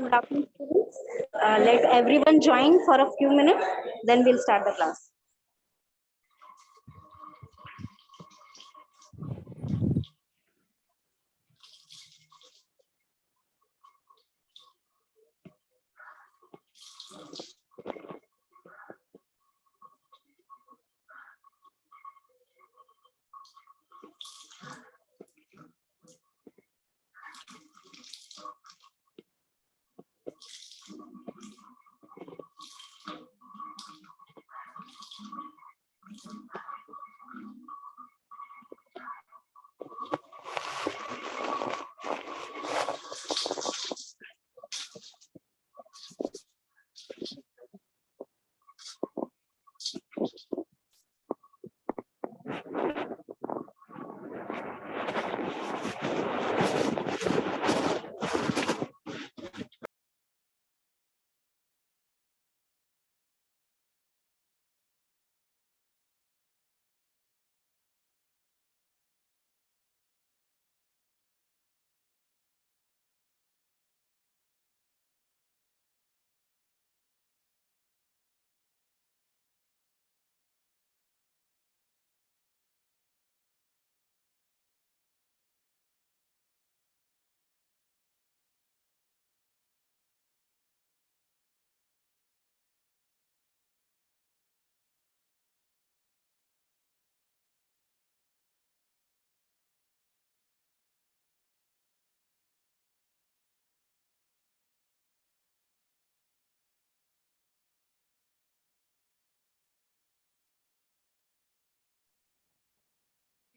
Good afternoon, students. Let everyone join for a few minutes, then we'll start the class.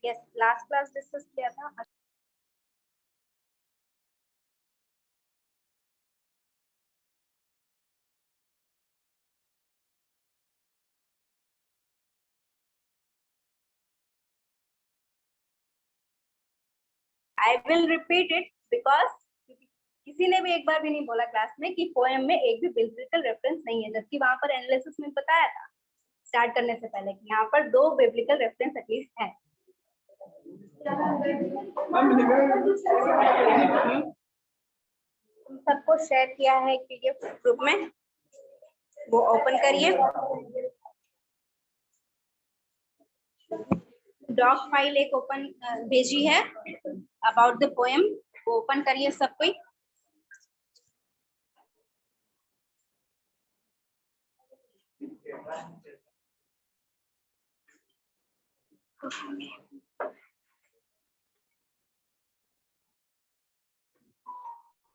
Yes, last class discuss किया था. I will repeat it because किसी ने भी एक बार भी नहीं बोला क्लास में कि पोएम में एक भी बिब्लिकल रेफरेंस नहीं है, जबकि वहां पर एनालिसिस में बताया था स्टार्ट करने से पहले कि यहाँ पर 2 बिब्लिकल रेफरेंस एटलीस्ट है. सबको शेयर किया है पीडीएफ ग्रुप में, वो ओपन करिए. डॉक फाइल एक ओपन भेजी है अबाउट द पोएम, वो ओपन करिए सब कोई.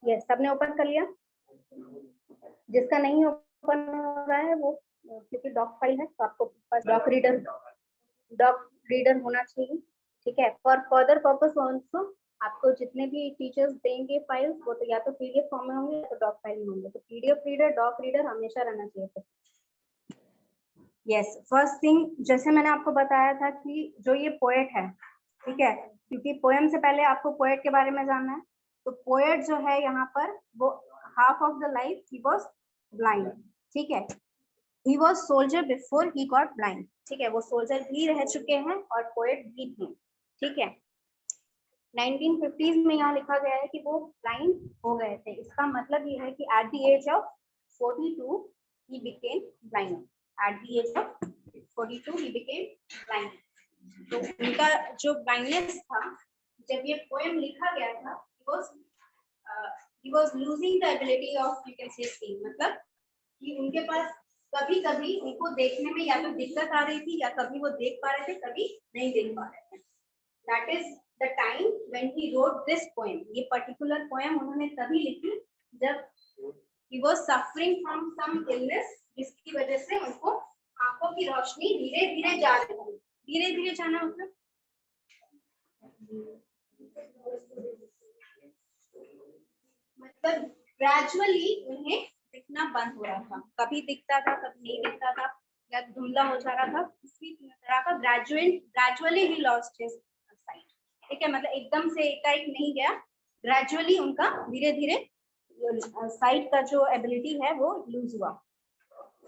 यस, सबने ओपन कर लिया. जिसका नहीं ओपन हो रहा है वो, क्योंकि डॉक फाइल है तो आपको पास डॉक रीडर होना चाहिए. ठीक है. फॉर फर्दर पर्पस ऑल्सो आपको जितने भी टीचर्स देंगे फाइल्स, वो तो या तो पीडीएफ फॉर्म में होंगे या तो डॉक फाइल में होंगे. तो पीडीएफ रीडर, डॉक रीडर हमेशा रहना चाहिए. यस, फर्स्ट थिंग जैसे मैंने आपको बताया था कि जो ये पोएट है, ठीक है, क्योंकि पोएम से पहले आपको पोएट के बारे में जानना है. तो पोएट जो है यहाँ पर वो half of the life he was blind. ठीक है. He was soldier before he got blind. ठीक है, वो सोल्जर भी रह चुके हैं और पोएट भी थे. ठीक है. 1950s में यहाँ लिखा गया है कि वो ब्लाइंड हो गए थे. इसका मतलब ये है कि at the age of 42 he became blind. At the age of 42 he became blind. तो उनका जो ब्लाइंडनेस था जब ये पोएम लिखा गया था, he was losing the ability of you can say seeing. मतलब कि उनके पास कभी कभी उनको देखने में या तो दिक्कत आ रही थी या कभी वो देख पा रहे थे, कभी नहीं देख पा रहे थे. That is the time when he wrote this poem. ये particular poem उन्होंने तभी लिखी जब he was suffering from some illness, जिसकी वजह से उनको आंखों की रोशनी धीरे धीरे जा रही थी. धीरे धीरे जाना मतलब ग्रेजुअली उन्हें दिखना बंद हो रहा था. कभी दिखता था, कभी नहीं दिखता था, या धुंधला हो जा रहा था. इसी तरह का gradually he lost his site. ठीक है, मतलब एकदम से एकाएक नहीं गया, ग्रेजुअली उनका धीरे धीरे साइट का जो एबिलिटी है वो लूज हुआ.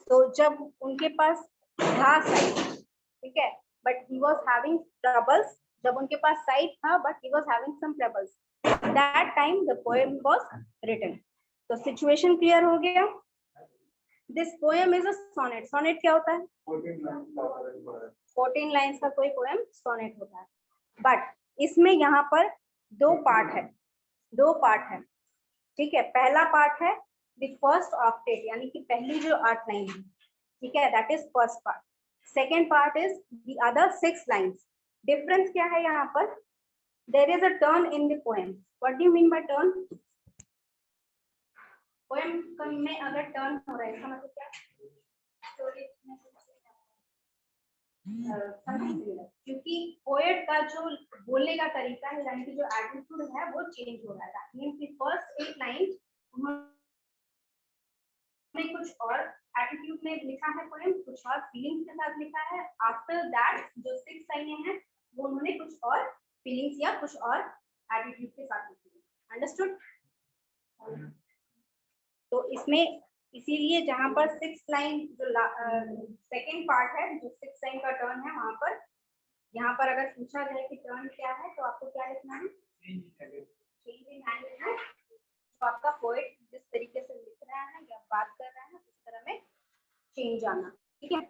तो जब उनके पास था साइट, ठीक है, but he was having troubles. जब उनके पास साइट था but he was having some troubles, that time the poem was written. तो सिचुएशन क्लियर हो गया। This poem is a sonnet. Sonnet क्या होता है? 14 लाइन्स का कोई पोएम सोनेट होता है। बट इसमें यहाँ पर दो पार्ट है, ठीक है। पहला पार्ट है द फर्स्ट ऑक्टेट, यानी कि पहली जो 8 लाइन है, ठीक है, that is first part. Second part is the other 6 lines. Difference क्या है यहाँ पर? There is a turn in the poem. What do you mean by turn? Poem में अगर टर्न हो रहा है इसका मतलब क्या? क्योंकि पोएट का जो बोलने का तरीका है, यानी कि जो एटीट्यूड है वो चेंज हो रहा है। मींस द फर्स्ट 8 लाइन उन्होंने कुछ और एटीट्यूड में लिखा है पोएम, कुछ और फीलिंग्स के साथ लिखा है। आफ्टर दैट जो 6 लाइनें हैं वो उन्होंने कुछ और फीलिंग्स या कुछ और एटीट्यूड के साथ लिखी है। अंडरस्टूड? तो इसमें इसीलिए जहां पर 6 लाइन जो सेकेंड पार्ट है, जो 6 लाइन का टर्न है, वहां पर यहाँ पर अगर पूछा जाए कि टर्न क्या है तो आपको क्या लिखना है? चेंज इन हैंड लिखना है। तो आपका पोएट जिस तरीके से लिख रहा है या बात कर रहा है उस तरह में चेंज आना, ठीक है।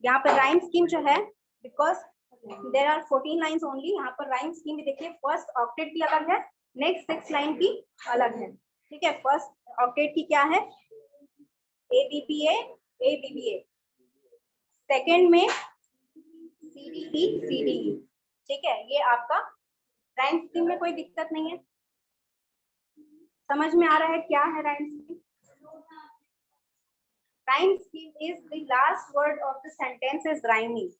यहाँ पर राइम स्कीम जो है, because there are 14 lines only, यहाँ पर राइम स्कीम भी देखिए, फर्स्ट ऑक्टेट की अलग है, नेक्स्ट 6 लाइन की अलग है, ठीक है। फर्स्ट ऑक्टेट की क्या है? ABBA ABBA। सेकेंड में CDE CDE, ठीक है। ये आपका राइम स्कीम में कोई दिक्कत नहीं है। समझ में आ रहा है क्या है rhyme scheme? Rhyme scheme is the last word of the sentence is rhyming,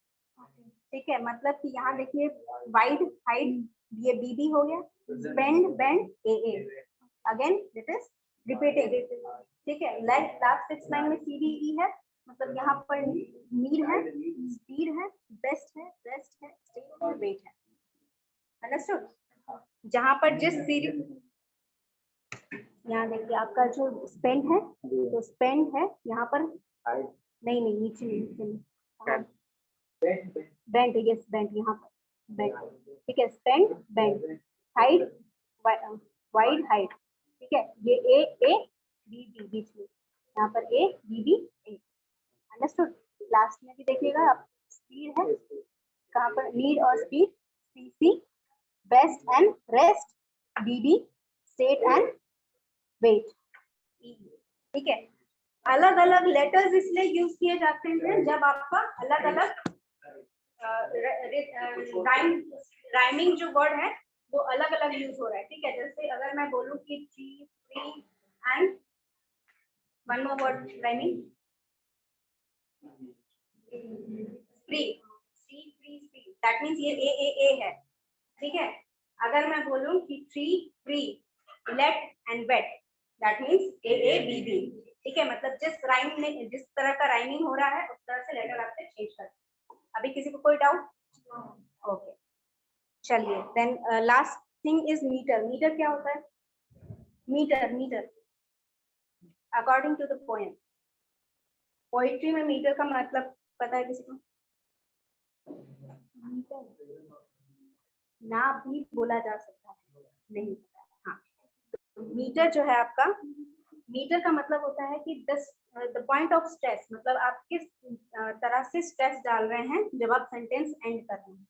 ठीक है। मतलब कि यहाँ देखिए वाइड हाइट, ये BB हो गया, bend bend AA, again it is repeated, ठीक है। लास्ट 6 लाइन में CDE है, मतलब यहाँ पर नीड है, स्पीड है, बेस्ट है, रेस्ट है, स्टे है, वेट है। अंडरस्टूड? जहां पर जिस सीरीज, यहाँ देखिए आपका जो स्पेंड है, तो स्पेंड है यहाँ पर, नहीं नीचे बेंड, यस बेंड, यहाँ पर बेंड, ठीक है। Spend bend, height wide height, ठीक है। ये AABB बीच में, यहाँ पर ABBA। अंडरस्टूड? लास्ट में भी देखिएगा आप, स्पीड है, कहाँ पर नीड और speed, CC, best and rest, BB, state and wait, ठीक है। अलग अलग लेटर्स इसलिए यूज किए जाते हैं जब आपका अलग अलग राइमिंग जो वर्ड है वो अलग अलग यूज हो रहा है, ठीक है। जैसे अगर मैं बोलूं कि tree, free and one more word rhyming, free, sea free free, that means ये AAA है, ठीक है। अगर मैं बोलूं कि tree, free, late and wait, that means AABB, ठीक है। मतलब जिस राइम में जिस तरह का राइमिंग हो रहा है उस तरह से लेटर आपसे चेंज कर। अभी किसी को कोई डाउट? ओके, चलिए। Then last thing is meter. Meter क्या होता है? Meter according to the poem, poetry में मीटर का मतलब पता है किसी को? ना भी बोला जा सकता है, नहीं पता। हाँ, तो मीटर जो है आपका, मीटर का मतलब होता है कि द पॉइंट ऑफ स्ट्रेस, मतलब आप किस तरह से स्ट्रेस डाल रहे हैं जब आप सेंटेंस एंड कर रहे हैं।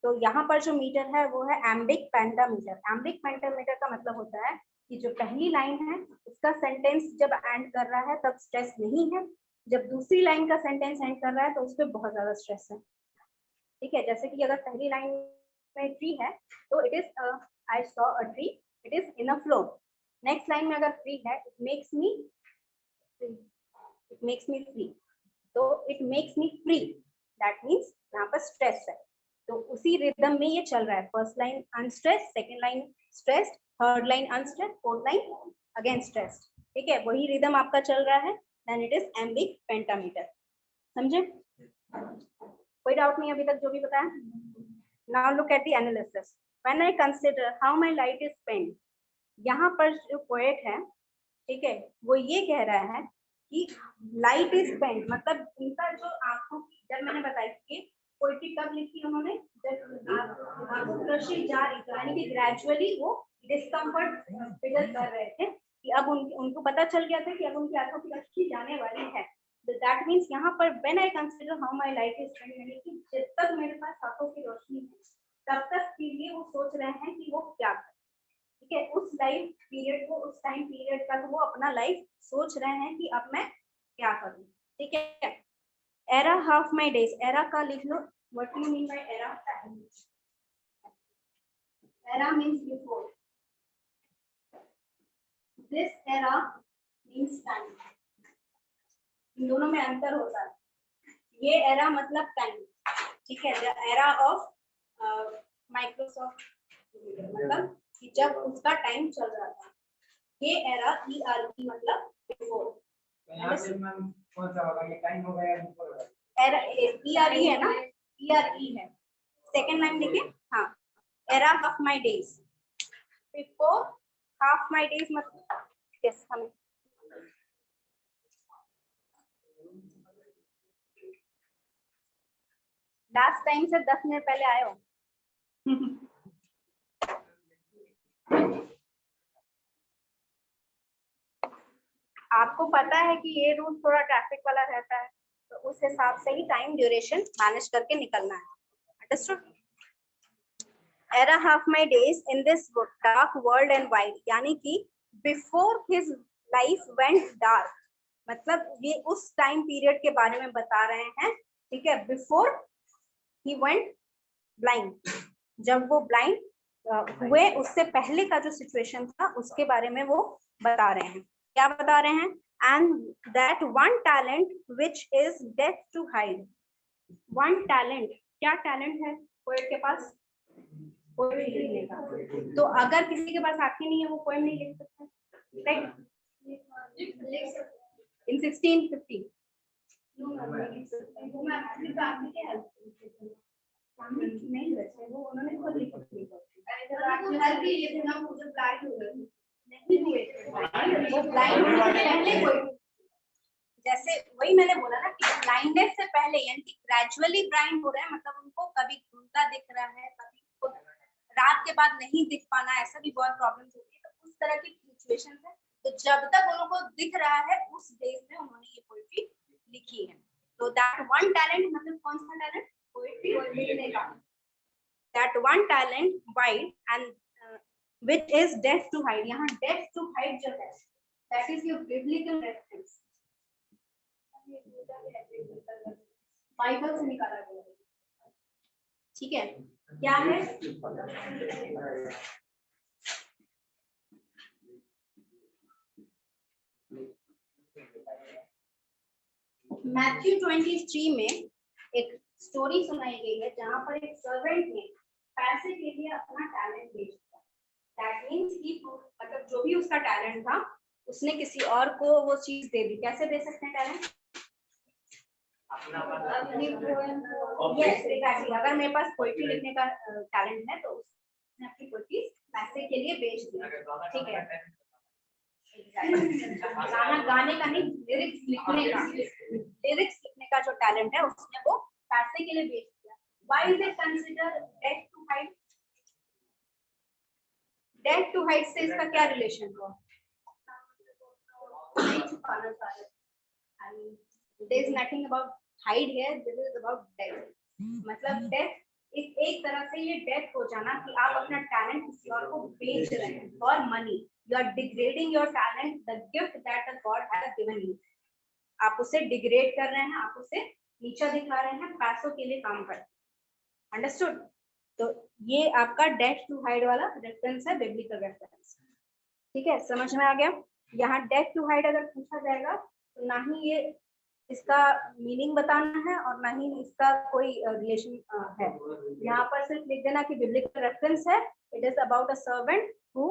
तो यहाँ पर जो मीटर है वो है एम्बिक पेंटामीटर। एम्बिक पेंटामीटर का मतलब होता है कि जो पहली लाइन है उसका सेंटेंस जब एंड कर रहा है तब स्ट्रेस नहीं है, जब दूसरी लाइन का सेंटेंस एंड कर रहा है तो उस पर बहुत ज्यादा स्ट्रेस है, ठीक है। जैसे कि अगर पहली लाइन में ट्री है तो it is I saw a tree, it is in a flow. Next line में अगर फ्री है, इट मेक्स मी फ्री, तो it makes me free, that means यहाँ पर स्ट्रेस है। तो उसी रिदम में ये चल रहा है। First line unstress, second line stressed, third line unstress, fourth line again stressed, ठीक है। वही रिदम आपका चल रहा है, देन इट इज एम्बिक पेंटामीटर। समझे? कोई डाउट नहीं अभी तक जो भी बताया? Now look at the analysis. When I consider how my life is spent, यहाँ पर जो पोएट है, ठीक है, वो ये कह रहा है कि लाइट इज स्पेंट, मतलब इनका जो आंखों की, जब मैंने बताया कि पोएट्री कब लिखी उन्होंने, जब आंखों कृषि जा रही थी, यानी कि ग्रेजुअली वो डिस्कम्फर्ट फील कर रहे थे कि अब उनको पता चल गया था कि अब उनकी आंखों की रोशनी जाने वाली है। दैट मीन्स यहाँ पर when I consider how my life is spent, यानी कि जब तक मेरे पास आंखों की रोशनी है तब तक के लिए वो सोच रहे हैं कि वो क्या करें। ठीक है, उस लाइफ पीरियड को, उस टाइम पीरियड तक वो अपना लाइफ सोच रहे हैं कि अब मैं क्या करूं। ठीक है, era half my days, era का लिख लो, what do you mean by era? Era means before, this era means time. इन दोनों में अंतर होता है। ये एरा मतलब टाइम, ठीक है, द एरा ऑफ माइक्रोसॉफ्ट, मतलब कि जब उसका टाइम चल रहा था। ये एरा ERE मतलब बिफोर। कौन सा होगा, ये टाइम होगा या बिफोर होगा? एरा ERE है ना, ERE है। सेकंड लाइन देखिए, हाँ, era of my days, before half my days मतलब यस, हमें लास्ट टाइम से 10 मिनट पहले आए हो। आपको पता है कि ये रूट थोड़ा ट्रैफिक वाला रहता है, तो उस हिसाब से ही टाइम ड्यूरेशन मैनेज करके निकलना है। Understood? Era half my days in this dark world and wide, यानी कि before his life went dark, मतलब ये उस टाइम पीरियड के बारे में बता रहे हैं। ठीक है, बिफोर ही वेंट ब्लाइंड, जब वो ब्लाइंड हुए उससे पहले का जो सिचुएशन था उसके बारे में वो बता रहे हैं। क्या बता रहे हैं? And that one talent which is death to hide. One talent, क्या टैलेंट है पोएट के पास? पोएम लिखने का। तो अगर किसी के पास आंखें नहीं है वो पोएम नहीं लिख सकता, राइट? इन 1650 नहीं बचे वो, उन्होंने खुद लिखा। वो ब्लाइंड पहले कोई, जैसे वही मैंने बोला ना कि ब्लाइंडनेस से पहले, यानी कि ग्रेजुअली ब्लाइंड हो रहे हैं, मतलब उनको कभी घूमता दिख रहा है, कभी रात के बाद नहीं दिख पाना, ऐसा भी बहुत प्रॉब्लम्स होती है। तो उस तरह की सिचुएशन है, तो जब तक उनको दिख रहा है उस डेज में उन्होंने ये पोएट्री लिखी है। तो दैट वन टैलेंट मतलब कौन सा टैलेंट? पोएट्री लिखने का। That one talent wide and which is death to hide, यहाँ death to hide जो है that is your biblical reference, Bible से निकाला गया है। ठीक है, क्या है? मैथ्यू 23 में एक स्टोरी सुनाई गई है जहां पर एक सर्वेंट ने पैसे के लिए अपना टैलेंट बेच दिया। दैट मींस कि मतलब जो भी उसका टैलेंट था उसने किसी और को वो चीज दे दी। कैसे दे सकते हैं टैलेंट? यस एग्जैक्टली, अगर मेरे पास पोएट्री लिखने का टैलेंट है तो उसने अपनी पोएट्री पैसे के लिए बेच दी। ठीक है, गाना गाने का नहीं, लिरिक्स लिखने का, लिरिक्स लिखने का जो टैलेंट है उसने वो पैसे के लिए बेच दिया। Why is it consider death to hide? Death to hide से इसका क्या रिलेशन हुआ? नहीं छुपाना चाह रहे। There is nothing about hide here, this is about death. मतलब डेथ एक तरह से ये डेथ हो जाना कि आप अपना टैलेंट किसी और को बेच रहे हैं for money. You are degrading your talent, the gift that the god has given you. आप उसे डिग्रेड कर रहे हैं, आप उसे नीचा दिखा रहे हैं, पैसों के लिए काम कर रहे हैं। अंडरस्टूड? तो ये आपका डेथ टू हाइड वाला रेफरेंस है, बिब्लिकल रेफरेंस। ठीक है, समझ में आ गया? यहाँ डेथ टू हाइड अगर पूछा जाएगा तो ना ही ये इसका मीनिंग बताना है और ना ही इसका कोई रिलेशन है। यहाँ पर सिर्फ लिख देना कि बिब्लिकल रेफरेंस है। It is about a servant who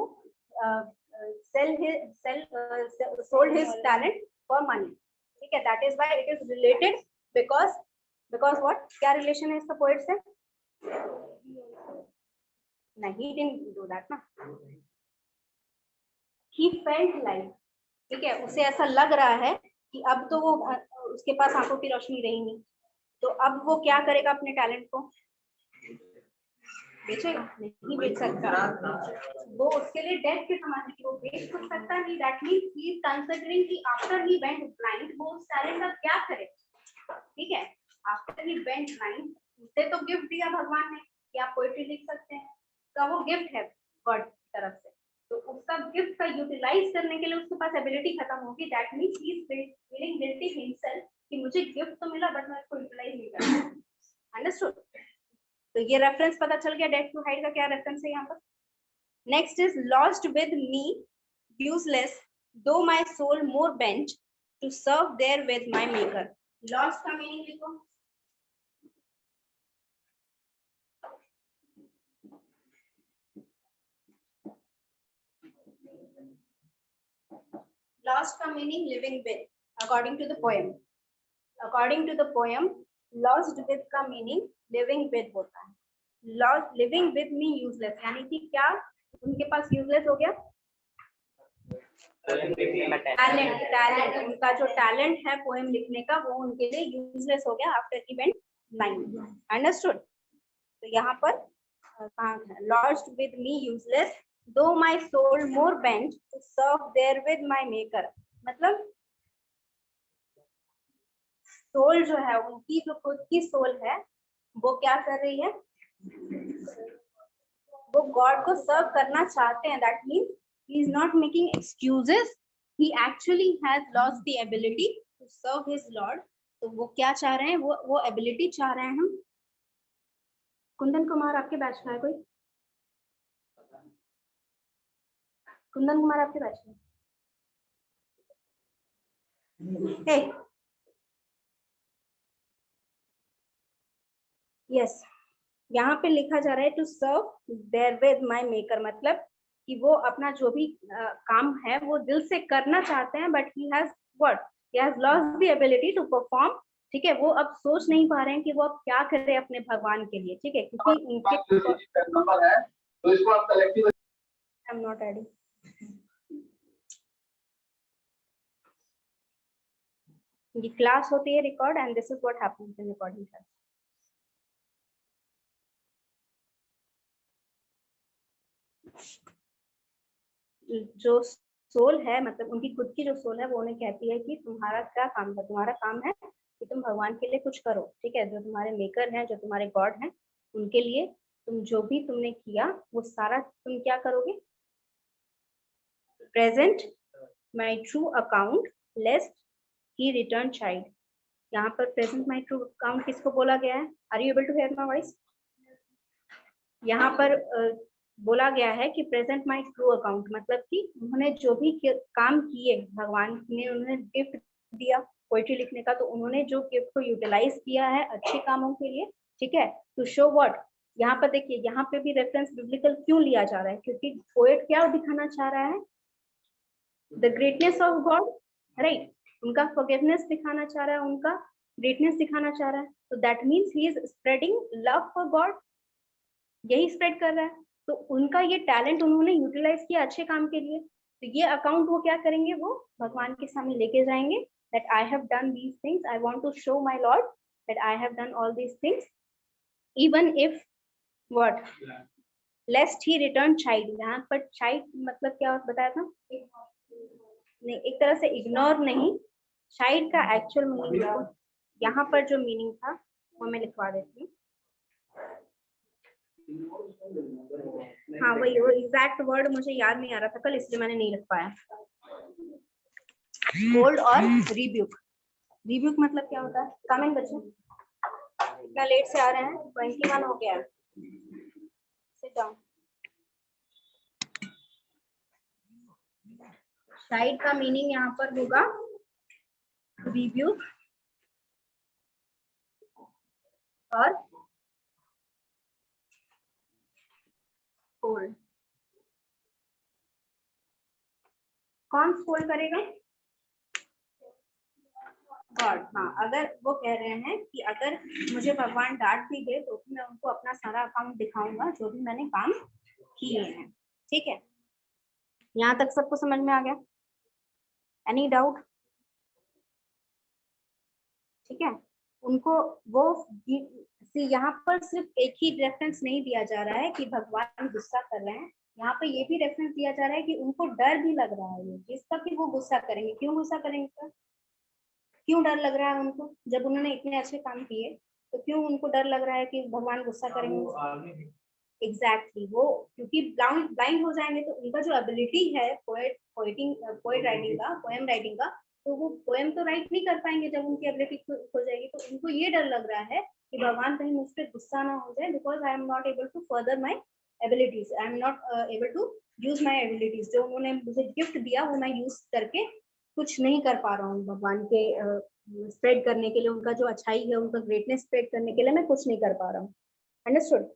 sold his talent for money. ठीक है, that is why it is related because what? क्या रिलेशन है इसका पोएट से? नहीं, didn't do that ना। He felt like, ठीक है, उसे ऐसा लग रहा है कि अब तो वो उसके पास आंखों की रोशनी रही नहीं, तो अब वो क्या करेगा अपने टैलेंट को? बेचेगा नहीं, बेच सकता, वो उसके लिए डेट के समान है, वो बेच तो सकता नहीं। That means he is considering कि आफ्टर ही वेंट ब्लाइंड वो उस टैलेंट का क्या करे, ठीक है। आफ्टर ही वेंट ब्लाइंड, उसे तो गिफ्ट दिया भगवान ने कि आप पोएट्री लिख सकते हैं, तो वो गिफ्ट है गॉड की तरफ से, तो उसका गिफ्ट का यूटिलाइज करने के लिए उसके पास एबिलिटी खत्म होगी। That means he is feeling guilty himself कि मुझे गिफ्ट तो मिला बट मैं इसको यूटिलाइज नहीं कर रहा। अंडरस्टूड? तो ये रेफरेंस पता चल गया डेट टू हाइड का क्या रेफरेंस है यहाँ पर। Next is lost with me useless though my soul more bent to serve there with my maker. Lost का मीनिंग लिखो। लॉस्ट का meaning living with, according to the poem. According to the poem lost with का meaning living with होता है। Lost living with me useless, यानी कि क्या उनके पास यूजलेस हो गया टैलेंट, टैलेंट उनका जो टैलेंट है पोएम लिखने का वो उनके लिए यूजलेस हो गया आफ्टर इवेंट 9। अंडरस्टूड? तो यहाँ पर lost with me useless though my soul more bent to serve there with my maker, मतलब सोल जो है उनकी जो खुद की सोल है वो क्या कर रही है, वो गॉड को सर्व करना चाहते हैं। That means he is not making excuses, he actually has lost the ability to serve his lord. तो वो क्या चाह रहे हैं, वो एबिलिटी चाह रहे हैं हम। कुंदन कुमार आपके बैच में है कोई? कुंदन कुमार आपके बैच में? हे यस, यहाँ पे लिखा जा रहा है to serve there with my maker, मतलब कि वो अपना जो भी काम है वो दिल से करना चाहते हैं but he has what, he has lost the ability to perform. ठीक है, वो अब सोच नहीं पा रहे हैं कि वो अब क्या करें अपने भगवान के लिए। ठीक है, क्योंकि उनके नंबर है तो इसको आप collective I am not adding. ये क्लास होती है record and this is what happens in recording class. जो सोल है, मतलब उनकी खुद की जो सोल है वो उन्हें कहती है कि तुम्हारा क्या काम है, तुम्हारा काम है कि तुम भगवान के लिए कुछ करो। ठीक है, जो तुम्हारे मेकर हैं, जो तुम्हारे गॉड हैं, उनके लिए तुम जो भी तुमने किया वो सारा तुम क्या करोगे, present my true account lest he return chide. यहाँ पर प्रेजेंट माई ट्रू अकाउंट किसको बोला गया है? Are you able to hear my voice? यहाँ पर बोला गया है कि प्रेजेंट माई ट्रू अकाउंट, मतलब कि उन्होंने जो भी काम किए, भगवान ने उन्हें गिफ्ट दिया पोइट्री लिखने का, तो उन्होंने जो गिफ्ट को यूटिलाइज किया है अच्छे कामों के लिए। ठीक है, टू शो व्हाट, यहाँ पर देखिए, यहाँ पे भी रेफरेंस बिब्लिकल क्यों लिया जा रहा है, क्योंकि पोएट क्या दिखाना चाह रहा है, the greatness of God, right. उनका फॉरगिवनेस दिखाना चाह रहा है, उनका ग्रेटनेस दिखाना चाह रहा है। तो that means he is spreading love for God, यही स्प्रेड कर रहा है। तो उनका ये टैलेंट उन्होंने यूटिलाइज किया अच्छे काम के लिए, तो ये अकाउंट वो क्या करेंगे, वो भगवान के सामने लेके जाएंगे that I have done these things, I want to show my Lord that I have done all these things, even if what lest he return child। यहाँ पर child मतलब क्या बताया था, नहीं एक तरह से इग्नोर नहीं, child का एक्चुअल मीनिंग यहाँ पर जो मीनिंग था वो मैं लिखवा देती हूँ। हाँ वही, वो एग्जैक्ट वर्ड मुझे याद नहीं आ रहा था कल, इसलिए मैंने नहीं लिख पाया। होल्ड और रिब्यूक, रिब्यूक मतलब क्या होता है? कमेंट बच्चे, इतना लेट से आ रहे हैं, 21 हो गया। Sit down. साइड का मीनिंग यहाँ पर होगा रिब्यूक और होल्ड। कौन होल्ड करेगा? गॉड। हाँ, अगर वो कह रहे हैं कि अगर मुझे भगवान डांट भी दे तो मैं उनको अपना सारा अकाउंट दिखाऊंगा जो भी मैंने काम किए हैं। ठीक है, यहाँ तक सबको समझ में आ गया? Any doubt? ठीक है, उनको वो यहाँ पर सिर्फ एक ही रेफरेंस नहीं दिया जा रहा है कि भगवान गुस्सा कर रहे हैं, यहाँ पे ये भी रेफरेंस दिया जा रहा है कि उनको डर भी लग रहा है ये चीज का कि वो गुस्सा करेंगे। क्यों गुस्सा करेंगे सर? क्यों डर लग रहा है उनको? जब उन्होंने इतने अच्छे काम किए तो क्यों उनको डर लग रहा है कि भगवान गुस्सा करेंगे? एग्जैक्टली वो क्योंकि ब्लाइंड हो जाएंगे तो उनका जो एबिलिटी है पोएट राइटिंग का, पोएम राइटिंग का, तो वो पोएम तो राइट नहीं कर पाएंगे जब उनकी एबिलिटी खो जाएगी। तो उनको ये डर लग रहा है कि भगवान कहीं मुझ पर गुस्सा ना हो जाए, because I am not able to further my abilities, I am not able to use my abilities. जो उन्होंने मुझे गिफ्ट दिया वो मैं यूज करके कुछ नहीं कर पा रहा हूँ भगवान के स्प्रेड करने के लिए, उनका जो अच्छाई है, उनका ग्रेटनेस स्प्रेड करने के लिए मैं कुछ नहीं कर पा रहा हूँ। अंडरस्टूड?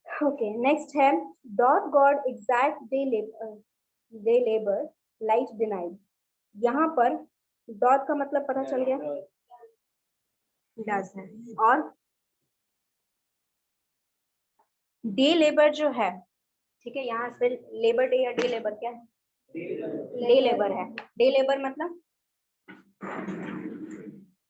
ओके, नेक्स्ट है dot God exact day labour light denied. यहाँ पर डॉट का मतलब पता चल गया, डज है, और डे लेबर जो है, ठीक है, यहाँ से लेबर डे या डे लेबर क्या है? डे लेबर है। डे लेबर मतलब,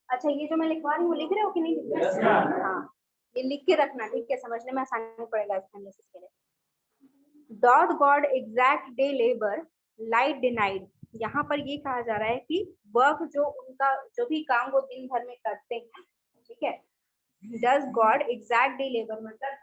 अच्छा ये जो मैं लिखवा रही हूँ लिख रहे हो कि नहीं लिख रहे? हाँ, ये लिख के रखना, ठीक है, समझने में आसानी पड़ेगा इसके एनालिसिस के लिए। Dot God exact day labour light denied, यहाँ पर ये कहा जा रहा है कि वर्क जो उनका जो भी काम वो दिन भर में करते हैं, ठीक है, does God exact day labour मतलब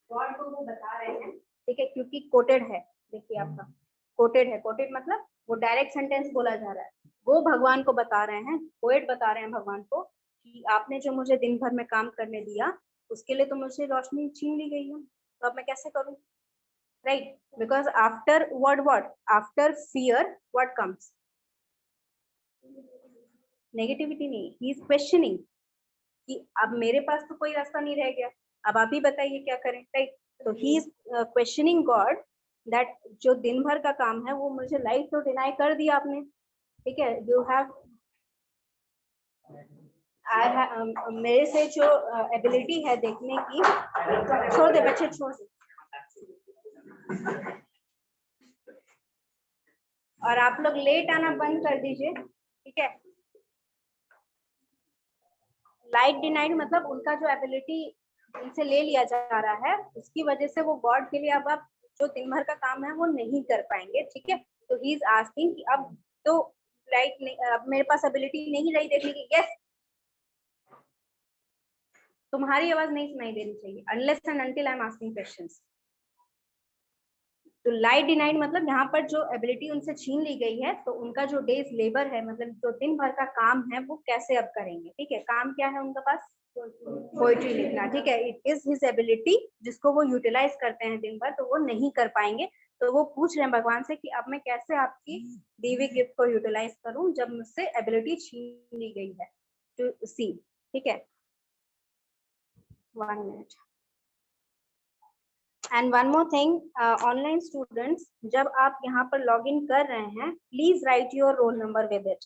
गॉड को वो बता रहे हैं, ठीक है, क्योंकि कोटेड है, देखिए आपका कोटेड है, कोटेड मतलब वो डायरेक्ट सेंटेंस बोला जा रहा है, वो भगवान को बता रहे हैं, पोएट बता रहे हैं भगवान को कि आपने जो मुझे दिन भर में काम करने दिया उसके लिए तो मुझे रोशनी छीन ली गई है, तो अब मैं कैसे करूं? Right, because after what after fear what comes? Negativity नहीं, ही इज क्वेश्चनिंग कि अब मेरे पास तो कोई रास्ता नहीं रह गया, अब आप ही बताइए क्या करें, राइट? तो he is questioning God that जो दिन भर का काम है वो मुझे लाइट तो डिनाई कर दिया आपने, ठीक है, यू हैव मेरे से जो एबिलिटी है देखने की, छोड़ दे बच्चे, छोड़ दे, और आप लोग लेट आना बंद कर दीजिए, ठीक है। लाइट डिनाइड मतलब उनका जो एबिलिटी उनसे ले लिया जा रहा है, उसकी वजह से वो गॉड के लिए अब आप जो दिन भर का काम है वो नहीं कर पाएंगे, ठीक है। तो ही इज आस्किंग कि अब तो लाइट अब मेरे पास एबिलिटी नहीं रही देखने की, यस, तुम्हारी आवाज नहीं सुनाई देनी चाहिए unless and until I am asking questions. तो लाइट डिनाइड मतलब यहाँ पर जो एबिलिटी उनसे छीन ली गई है, तो उनका जो डेज लेबर है मतलब जो दिन भर का काम है वो कैसे अब करेंगे, ठीक है। काम क्या है उनका पास? पोइट्री लिखना, ठीक है, इट इज हिज एबिलिटी जिसको वो यूटिलाइज करते हैं दिन भर, तो वो नहीं कर पाएंगे। तो वो पूछ रहे हैं भगवान से कि अब मैं कैसे आपकी देवी गिफ्ट को यूटिलाइज करूं जब मुझसे एबिलिटी छीन ली गई है, टू सी, ठीक है। 1 minute. And one more thing, online students, जब आप यहाँ पर लॉग इन कर रहे हैं please right your roll number with it.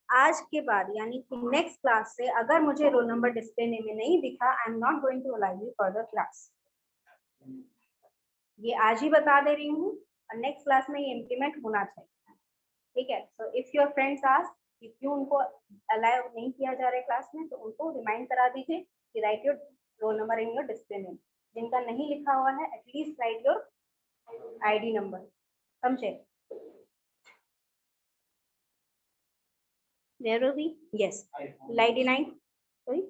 आज के बाद यानी कि नेक्स्ट क्लास से अगर मुझे रोल नंबर डिस्प्ले में नहीं दिखा, I am not going to allow you for the class. ये आज ही बता दे रही हूँ और नेक्स्ट क्लास में ये इम्प्लीमेंट होना चाहिए, ठीक है। So if your friends ask कि क्यों उनको अलाउ नहीं किया जा रहा है क्लास में, तो उनको रिमाइंड करा दीजिए कि right your roll number in your display name. जिनका नहीं लिखा हुआ है at least right your ID number, समझे? Where are we? Yes. Light nine. Sorry.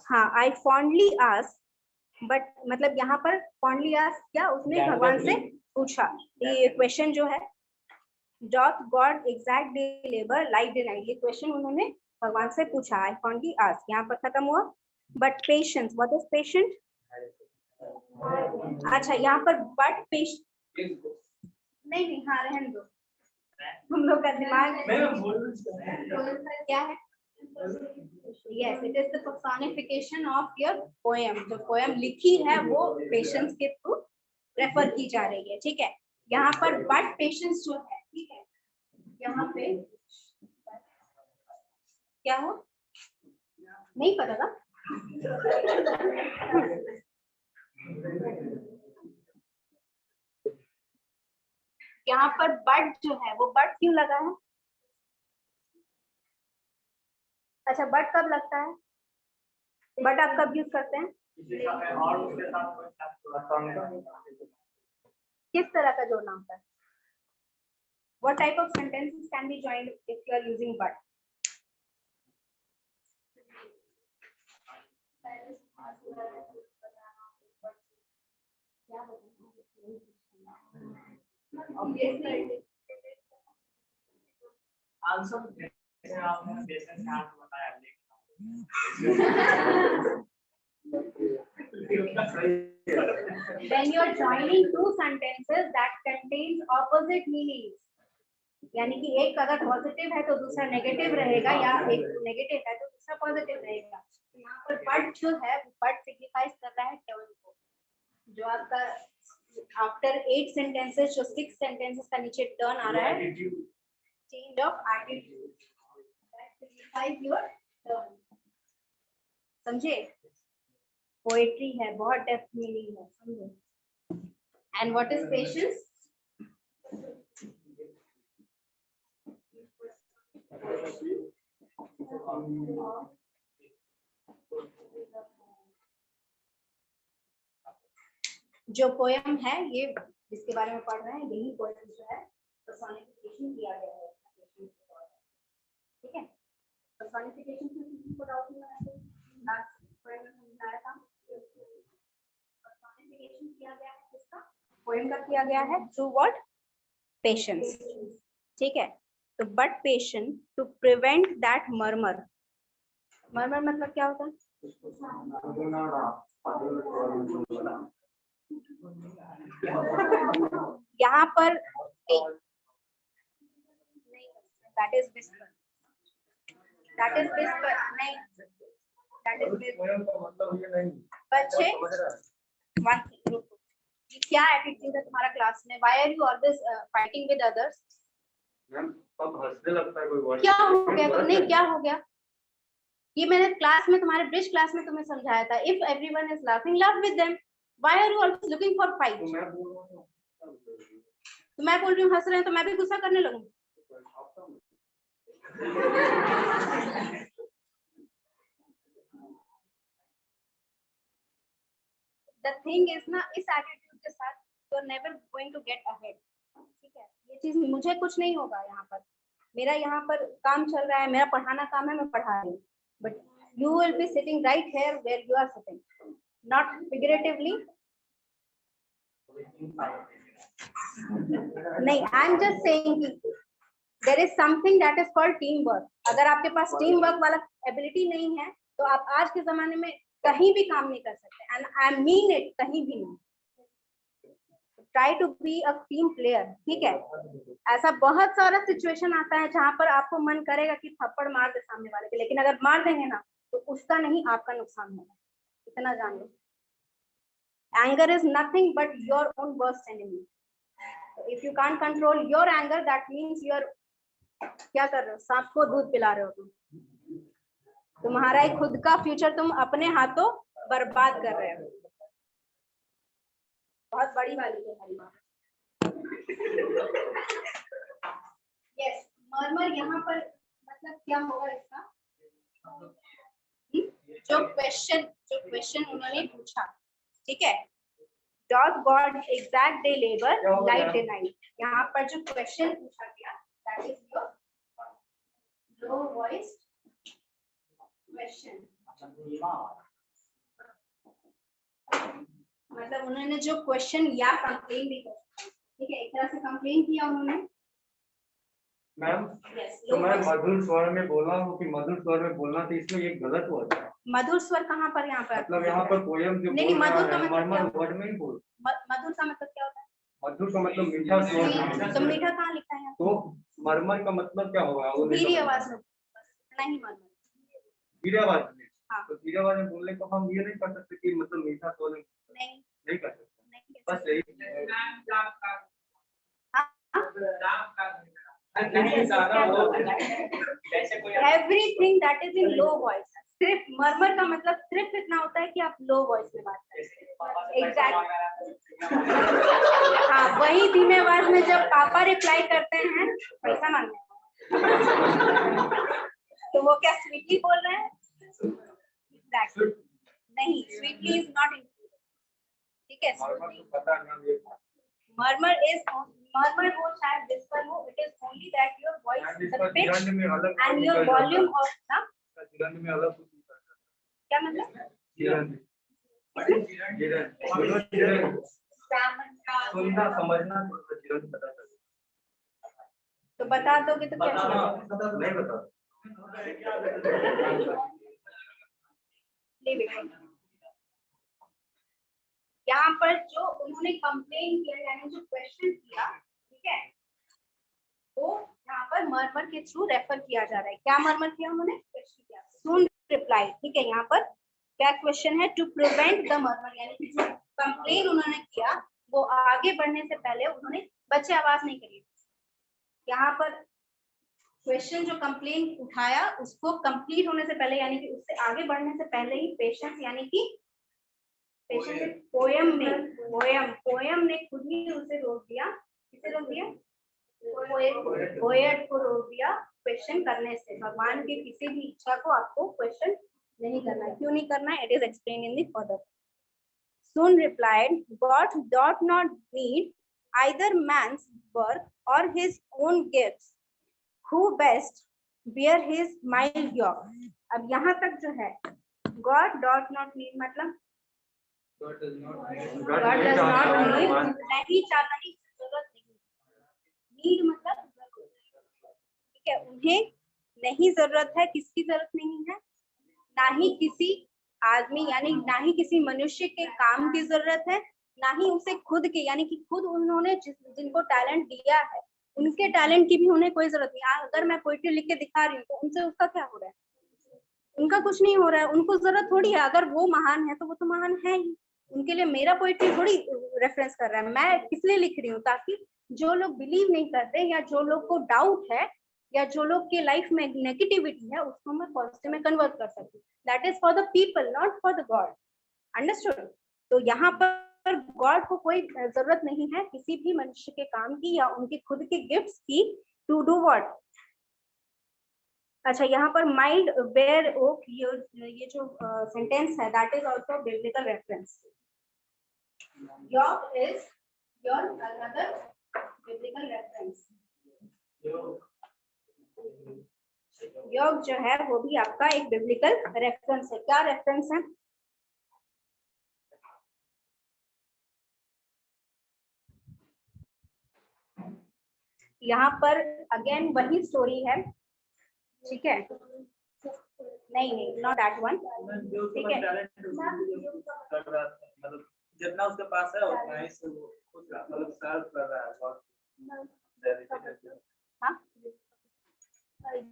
हाँ, I fondly ask, but मतलब यहाँ पर fondly ask क्या, उसने भगवान से पूछा, ये क्वेश्चन जो है dot God exact day labour light denied, ये क्वेश्चन उन्होंने भगवान से पूछा, I fondly ask, यहाँ पर खत्म हुआ। But patience, what is patient? अच्छा यहाँ पर but patient नहीं, हाँ रहने दो, हम लोग का दिमाग क्या है? Yes, it is the personification of your poem. जो पोएम लिखी है वो पेशेंस के थ्रू रेफर की जा रही है, ठीक है। यहाँ पर बट पेशेंस जो है, ठीक है, यहाँ पे क्या हो नहीं पता था। यहाँ पर बट जो है वो बट क्यों लगा है? अच्छा, बट कब लगता है? बट आप कब यूज करते हैं? किस तरह का जोड़ना होता है? What type of sentences can be joined if you are using but? Obviously. Answer जैसे आपने बेसिक चार्ट बताया When you are joining two sentences that contains opposite meanings, यानी कि एक अगर पॉजिटिव है तो दूसरा नेगेटिव रहेगा, या एक नेगेटिव है तो दूसरा पॉजिटिव रहेगा। तो यहाँ पर बट जो है बट सिग्निफाइज करता है टर्न को, जो आपका आफ्टर 8 सेंटेंसेस जो 6 सेंटेंसेस का नीचे टर्न आ रहा है, change of attitude, that signifies your turn. समझे? पोएट्री है, बहुत डेप्थ मीनिंग है, समझे? And what is patience? जो पोयम है ये जिसके बारे में पढ़ रहे हैं, यही पोयम जो है पर्सोनिफिकेशन किया गया है। ठीक है, पर्सोनिफिकेशन से किसी को डाउट नहीं आया? लास्ट पोयम में समझाया था, पर्सोनिफिकेशन किया गया है किसका? पोयम का किया गया है थ्रू व्हाट? पेशेंस। ठीक है, तो but patient to prevent that murmur. Murmur मतलब क्या होता है? यहाँ पर that is whisper, that is whisper नहीं, दैट इज बच्चे क्या एटीट्यूड है तुम्हारा क्लास में? Why are you always fighting with others? Ma'am अब हंसने लगता है कोई वर्ड। क्या हो गया? तो नहीं, क्या हो गया? ये मैंने क्लास में तुम्हारे ब्रिज क्लास में तुम्हें समझाया था, if everyone is laughing love with them, why are you always looking for fight? तो मैं बोल रही हूँ हंस रहे हैं तो मैं भी गुस्सा करने लगूंगी? The thing is ना, इस एटीट्यूड के साथ you are never going to get ahead। ठीक है, ये चीज मुझे कुछ नहीं होगा यहाँ पर, मेरा यहाँ पर काम चल रहा है, मेरा पढ़ाना काम है, मैं पढ़ा रही हूँ, but you will be sitting right here where you are sitting, not figuratively। नहीं, I am just saying कि there is something that is called teamwork। अगर आपके पास टीम वर्क वाला एबिलिटी नहीं है तो आप आज के जमाने में कहीं भी काम नहीं कर सकते, एंड आई मीन इट, कहीं भी नहीं। Try to be a team player. ठीक है, ऐसा बहुत सारा सिचुएशन आता है जहां पर आपको मन करेगा कि थप्पड़ मार दे सामने वाले के, लेकिन अगर मार देंगे ना तो उसका नहीं आपका नुकसान होगा, इतना जान लो। Anger is nothing but your own worst enemy. If you can't control your anger, that means you are क्या कर रहे हो? सांप को दूध पिला रहे हो तुम। तुम्हारा ही खुद का फ्यूचर तुम अपने हाथों बर्बाद कर रहे हो। बहुत बड़ी वाली है हमारी बात। यस, मर्मर यहाँ पर मतलब क्या होगा इसका? जो क्वेश्चन उन्होंने पूछा, ठीक है, dot God exact day labour light day night, यहाँ पर जो क्वेश्चन पूछा गया that is your low voice question. मतलब उन्होंने जो क्वेश्चन या कंप्लेन भी कर, ठीक है, एक तरह से कंप्लेन किया उन्होंने। मैम तो मैं मधुर स्वर में बोला हूँ कि मधुर स्वर में बोलना था, इसमें ये गलत हुआ था। मधुर स्वर कहाँ पर? यहाँ पर मतलब यहाँ पर पोयम जो नहीं, मधुर का मतलब वर्ड में ही बोल। मधुर का मतलब क्या होता है? मधुर का मतलब मीठा स्वर। तो मीठा कहाँ लिखा है? तो मरमर का मतलब क्या होगा? धीरे आवाज में, नहीं मरमर, धीरे आवाज में। हाँ। तो धीरे आवाज में बोलने को हम ये नहीं कर सकते कि मतलब मीठा स्वर नहीं कर सकते। बस यही। Everything that is in low voice. सिर्फ मरमर का मतलब सिर्फ इतना होता है कि आप लो वॉइस में बात करें। एग्जैक्ट, हाँ, वही धीमे आवाज में जब पापा रिप्लाई करते हैं पैसा मांगने, तो वो क्या स्वीटली बोल रहे हैं? एग्जैक्टली। नहीं, स्वीटली इज नॉट इंक्लूडेड, ठीक है। मर्मर वो शायद विस्पर हो, it is only that your voice, the pitch and your volume of ना, क्या मतलब सुनना समझना पता चले, तो बता दोगे तो क्या नहीं बता। यहाँ पर जो उन्होंने कंप्लेन किया यानी जो क्वेश्चन किया, ठीक है, वो यहाँ पर मर्मर के थ्रू रेफर किया जा रहा है। क्या मर्मर किया उन्होंने, क्वेश्चन किया, सून रिप्लाई, ठीक है। यहाँ पर क्या क्वेश्चन है, टू प्रिवेंट द मर्मर, यानी कि जो कंप्लेन उन्होंने किया वो आगे बढ़ने से पहले उन्होंने, बच्चे आवाज नहीं करिए, यहाँ पर क्वेश्चन जो कंप्लेन उठाया उसको कंप्लीट होने से पहले यानी कि उससे आगे बढ़ने से पहले ही पेशेंस यानी कि पोयम ने खुद ही उसे रोक दिया, किसे रोक दिया, पोएट को रोक दिया क्वेश्चन करने से। भगवान की किसी भी इच्छा को आपको क्वेश्चन नहीं करना है। क्यों नहीं करना है, it is explain in the further. Soon replied, God doth not need either man's work or his own gifts, who best bear his mild yoke. अब यहाँ तक जो है God doth not need मतलब God does not need, नहीं चाहता, नहीं जरूरत नहीं, नीड मतलब ठीक है, उन्हें नहीं जरूरत है, किसकी जरूरत नहीं है, ना ही किसी आदमी यानी ना ही किसी मनुष्य के काम की जरूरत है, ना ही उसे खुद के यानी कि खुद उन्होंने जिनको टैलेंट दिया है उनके टैलेंट की भी उन्हें कोई जरूरत नहीं। अगर मैं पोइट्री लिख के दिखा रही हूँ तो उनसे उसका क्या हो रहा है, उनका कुछ नहीं हो रहा है, उनको जरूरत थोड़ी है। अगर वो महान है तो वो तो महान है ही, उनके लिए मेरा पोइट्री थोड़ी रेफरेंस कर रहा है। मैं किस लिए लिख रही हूँ, ताकि जो लोग बिलीव नहीं करते या जो लोग को डाउट है या जो लोग के लाइफ में नेगेटिविटी है उसको मैं पॉजिटिव में कन्वर्ट कर सकूं। That is for the people, not for the God, understood. तो यहाँ पर गॉड को कोई जरूरत नहीं है किसी भी मनुष्य के काम की या उनके खुद के गिफ्ट्स की, टू डू व्हाट। अच्छा, यहाँ पर माइल्ड बेयर ओक, ये जो सेंटेंस है that is also biblical reference. Yoke is your another biblical reference. योग जो है वो भी आपका एक बिब्लिकल रेफरेंस है। क्या रेफरेंस है, यहाँ पर अगेन वही स्टोरी है, ठीक है, नहीं नॉट दैट वन, ठीक है, मतलब जितना उसके पास है उतना ही से वो मतलब सर्व कर रहा है। हाँ,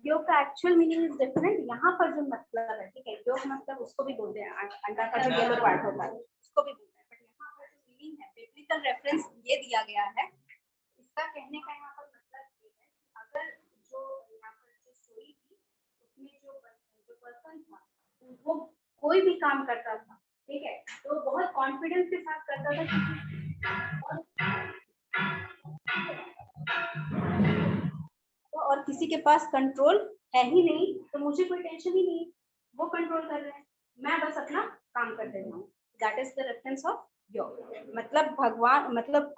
योग का एक्चुअल मीनिंग इज डिफरेंट। यहाँ पर जो मतलब है, ठीक है, योग मतलब उसको भी बोलते हैं, अंडा का जो येलो पार्ट होता है उसको भी बोलते हैं, बट यहाँ पर जो मीनिंग है बिब्लिकल रेफरेंस ये दिया गया है। इसका कहने का यहाँ पर मतलब ये है कि अगर जो यहाँ पर जो स्टोरी थी उसमें जो पर्सन था वो कोई भी काम करता था, ठीक है, तो बहुत कॉन्फिडेंस के साथ करता था और किसी के पास कंट्रोल है ही नहीं, तो मुझे कोई टेंशन ही नहीं, वो कंट्रोल कर रहे हैं, मैं बस अपना काम कर रही हूँ। That is the reference of योग। मतलब भगवान मतलब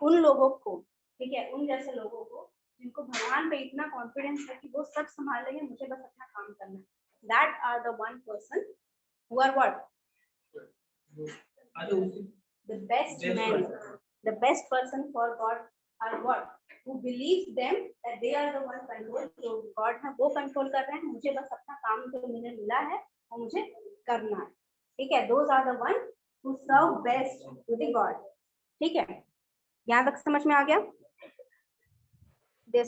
उन लोगों को, ठीक है, उन जैसे लोगों को जिनको भगवान पे इतना कॉन्फिडेंस है कि वो सब संभाल लेंगे, मुझे बस अपना काम करना है। That are the one person who are what, the best man, the best person for god are what, who believes them that they are the one control, जो गॉड है वो कंट्रोल कर रहे हैं, मुझे बस अपना काम जो मुझे मिला है वो मुझे करना है, ठीक है। those are the one who serve best to the God, ठीक है, यहाँ तक समझ में आ गया। they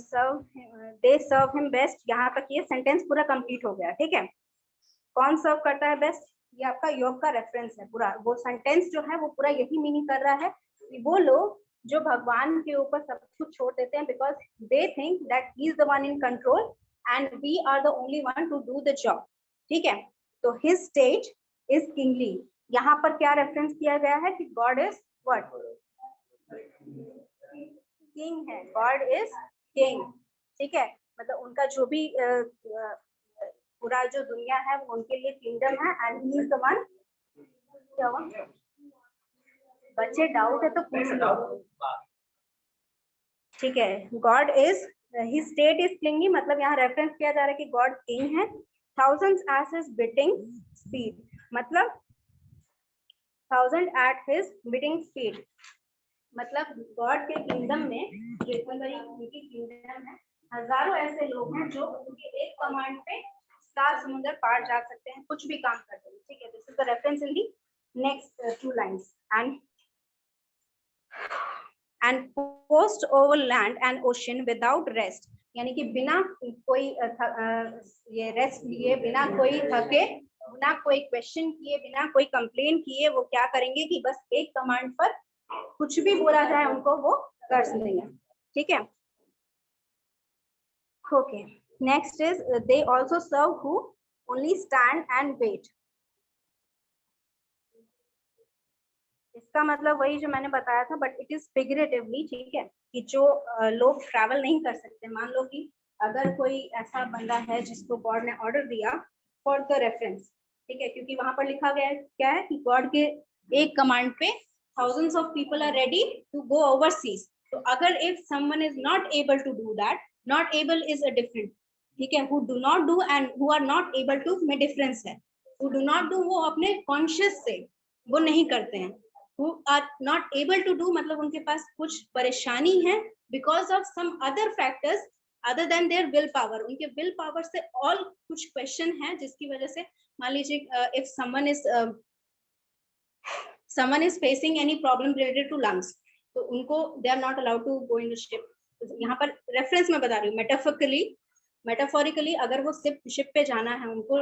serve him best, यहाँ तक ये सेंटेंस पूरा कंप्लीट हो गया, ठीक है। कौन सर्व करता है बेस्ट, ये आपका योग का रेफरेंस है पूरा। वो सेंटेंस जो है वो पूरा यही मीनिंग कर रहा है कि वो लोग जो भगवान के ऊपर सब कुछ छोड़ देते हैं because they think that he is the one in control and we are the only one to do the job, ठीक है। तो हिज स्टेज इज किंगली, यहाँ पर क्या रेफरेंस किया गया है कि गॉड इज व्हाट, किंग है, गॉड इज किंग, ठीक है। मतलब उनका जो भी पूरा जो दुनिया है वो उनके लिए किंगडम है and he is the one क्या हुआ? बच्चे डाउट है तो पूछ लो, ठीक है। God is his state is clingy, मतलब यहाँ रेफरेंस किया जा रहा है कि गॉड किंग है। Thousands at his beating speed, मतलब 1000 एट हिज बिटिंग स्पीड, मतलब गॉड के किंगडम में, जो इतनी बड़ी उनकी किंगडम है, हजारों ऐसे लोग हैं जो उनके एक कमांड पे 7 समुद्र पार जा सकते हैं, कुछ भी काम करते हैं, ठीक है। This is the reference in the next 2 lines. And post over land and ocean without rest, यानी कि बिना कोई ये रेस्ट लिए, बिना कोई थके, बिना कोई क्वेश्चन किए, बिना कोई कंप्लेन किए, वो क्या करेंगे कि बस एक कमांड पर कुछ भी बोला जाए उनको वो कर देंगे, ठीक है। Okay, next is they also serve who only stand and wait. इसका मतलब वही जो मैंने बताया था, बट इट इज फिगरेटिवली, ठीक है, कि जो लोग ट्रैवल नहीं कर सकते, मान लो कि अगर कोई ऐसा बंदा है जिसको गॉड ने ऑर्डर दिया फॉर द रेफरेंस, ठीक है, क्योंकि वहां पर लिखा गया है क्या है कि गॉड के एक कमांड पे thousands of people are ready to go overseas. तो अगर if someone is not able to do that, not able is a different, ठीक है, who do not do and who are not able to में difference है। who do not do वो अपने conscious से वो नहीं करते हैं, who are not able to do मतलब उनके पास कुछ परेशानी है because of some other factors other than their will power, उनके will power से और कुछ question है जिसकी वजह से, मान लीजिए if someone is facing any problem related to lungs, तो उनको they are not allowed to go in the ship। यहाँ पर रेफरेंस में बता रही हूँ, मेटाफोरिकली अगर वो शिप पे जाना है, उनको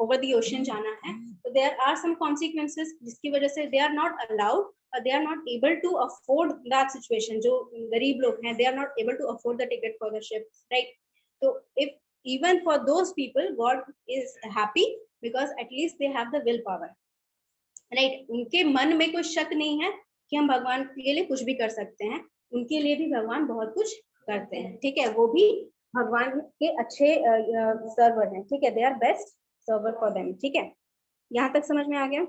ओवर द ओशन जाना है, तो देयर आर सम कॉन्सिक्वेंसेस जिसकी वजह से दे आर नॉट अलाउड और they are not able to afford that situation. जो गरीब लोग हैं, they are not able to afford the ticket for the ship, right. तो if even for those people God is happy because at least they have the will power, right. उनके मन में कोई शक नहीं है कि हम भगवान के लिए कुछ भी कर सकते हैं, उनके लिए भी भगवान बहुत कुछ करते हैं, ठीक है, वो भी भगवान के अच्छे सर्वर हैं, ठीक है, they are best server for them, ठीक है। यहाँ तक समझ में आ गया?